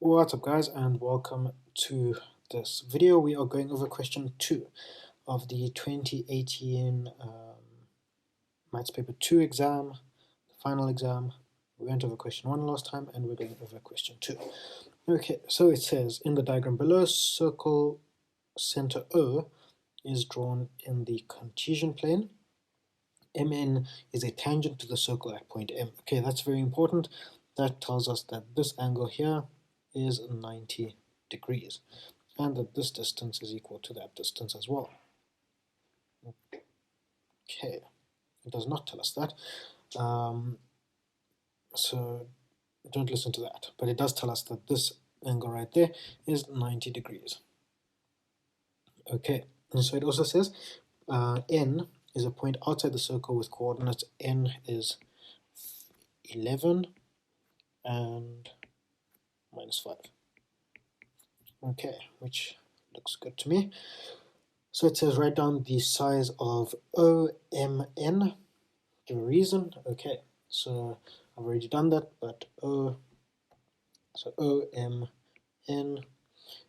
What's up guys, and welcome to this video. We are going over question 2 of the 2018 Maths paper 2 exam, the final exam. We went over question 1 last time and we're going over question 2. Okay, so it says in the diagram below, circle center O is drawn in the Cartesian plane. MN is a tangent to the circle at point M. Okay, that's very important. That tells us that this angle here is 90 degrees and that this distance is equal to that distance as well. Okay, it does not tell us that, so don't listen to that, but it does tell us that this angle right there is 90 degrees. Okay, and so it also says N is a point outside the circle with coordinates N is 11 and -5. Okay, which looks good to me. So it says write down the size of OMN, give a reason. Okay, so I've already done that, but OMN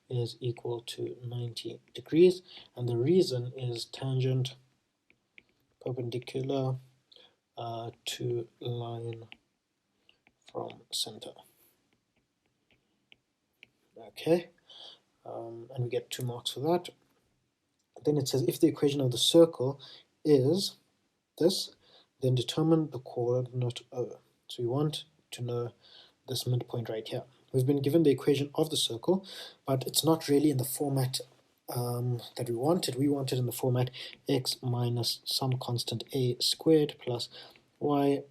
is equal to 90 degrees, and the reason is tangent perpendicular to line from center. Okay, and we get 2 marks for that. Then it says if the equation of the circle is this, then determine the coordinate O. So we want to know this midpoint right here. We've been given the equation of the circle, but it's not really in the format that we wanted. We wanted in the format x minus some constant a squared plus y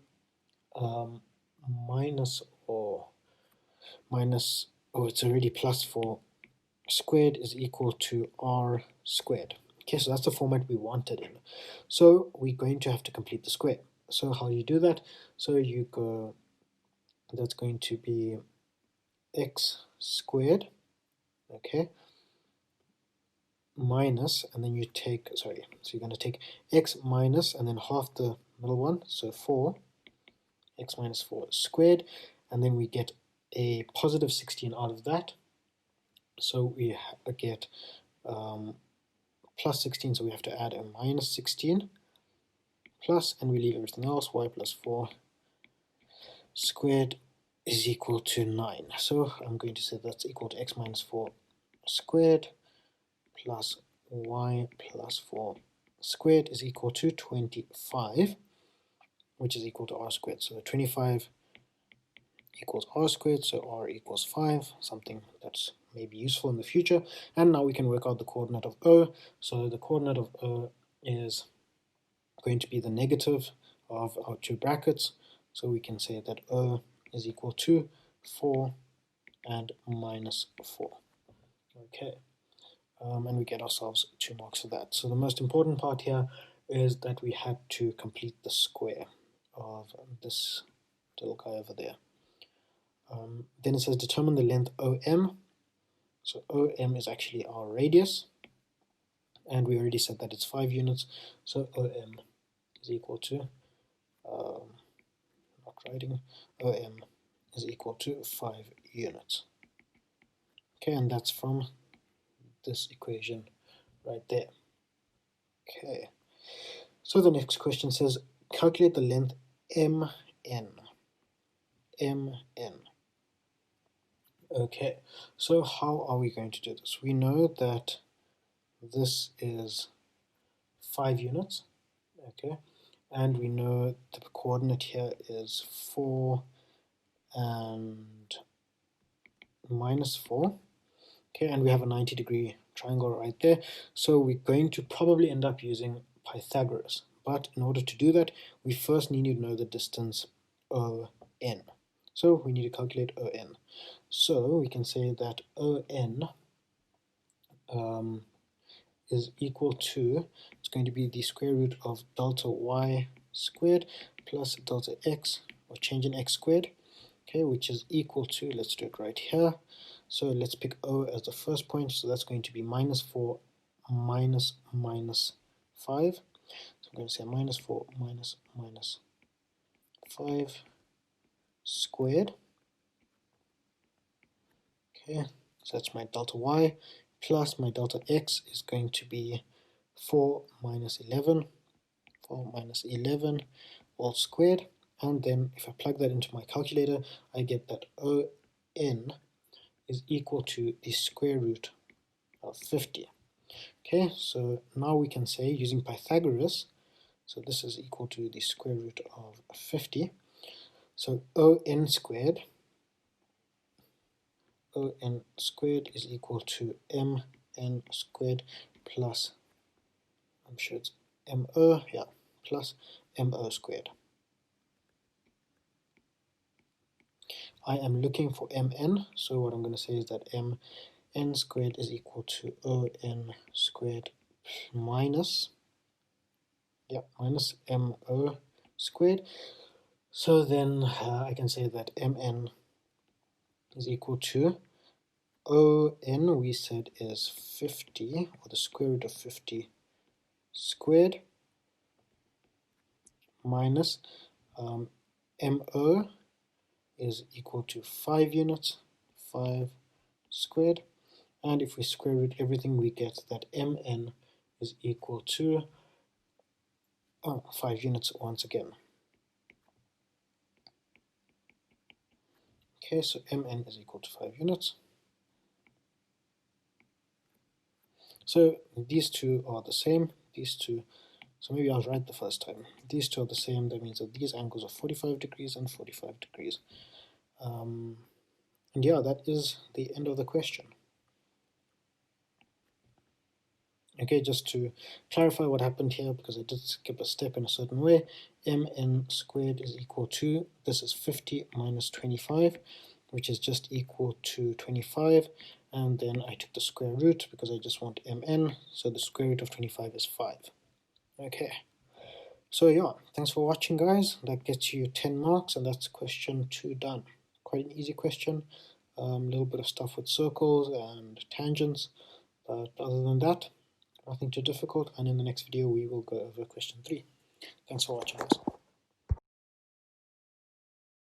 it's already plus 4 squared is equal to r squared. Okay, so that's the format we wanted in. So we're going to have to complete the square. So how do you do that? So you go, that's going to be x squared, okay, minus, and then you take, so you're going to take x minus and then half the middle one, so 4, x minus 4 squared, and then we get a positive 16 out of that. So we get plus 16, so we have to add a minus 16 plus, and we leave everything else, y plus 4 squared is equal to 9. So I'm going to say that's equal to x minus 4 squared plus y plus 4 squared is equal to 25, which is equal to r squared. So 25 equals r squared, so r equals 5, something that's maybe useful in the future. And now we can work out the coordinate of O. So the coordinate of O is going to be the negative of our 2 brackets. So we can say that O is equal to 4 and minus 4. Okay, and we get ourselves 2 marks for that. So the most important part here is that we had to complete the square of this little guy over there. Then it says determine the length OM. So OM is actually our radius, and we already said that it's 5 units. So OM is equal to, OM is equal to 5 units. Okay, and that's from this equation right there. Okay, so the next question says calculate the length MN. Okay, so how are we going to do this? We know that this is 5 units, okay, and we know the coordinate here is 4 and minus 4, okay, and we have a 90-degree triangle right there, so we're going to probably end up using Pythagoras, but in order to do that, we first need to know the distance ON. So we need to calculate ON. So we can say that ON is equal to, it's going to be the square root of delta y squared plus delta x, or change in x squared, okay, which is equal to, let's do it right here. So let's pick O as the first point, so that's going to be minus 4 minus 5. So I'm going to say minus 4 minus 5 squared. Okay, so that's my delta y, plus my delta x is going to be 4 minus 11, 4 minus 11 all squared, and then if I plug that into my calculator, I get that ON is equal to the square root of 50. Okay, so now we can say, using Pythagoras, so this is equal to the square root of 50, so ON squared is equal to MN squared plus, I'm sure it's MO, yeah, plus MO squared. I am looking for MN, so what I'm going to say is that MN squared is equal to ON squared minus MO squared. So then I can say that MN is equal to ON, we said, is 50, or the square root of 50 squared, minus MO is equal to 5 units, 5 squared, and if we square root everything, we get that MN is equal to 5 units once again. Okay, so MN is equal to 5 units. So these two are the same, these two, so maybe I was right the first time. These two are the same, that means that these angles are 45 degrees and 45 degrees. And yeah, that is the end of the question. Okay, just to clarify what happened here, because I did skip a step in a certain way, MN squared is equal to, this is 50 minus 25, which is just equal to 25, and then I took the square root because I just want MN, so the square root of 25 is 5. Okay, so yeah, thanks for watching, guys. That gets you 10 marks, and that's question 2 done. Quite an easy question, a little bit of stuff with circles and tangents, but other than that, nothing too difficult, and in the next video we will go over question 3. Thanks for watching, guys.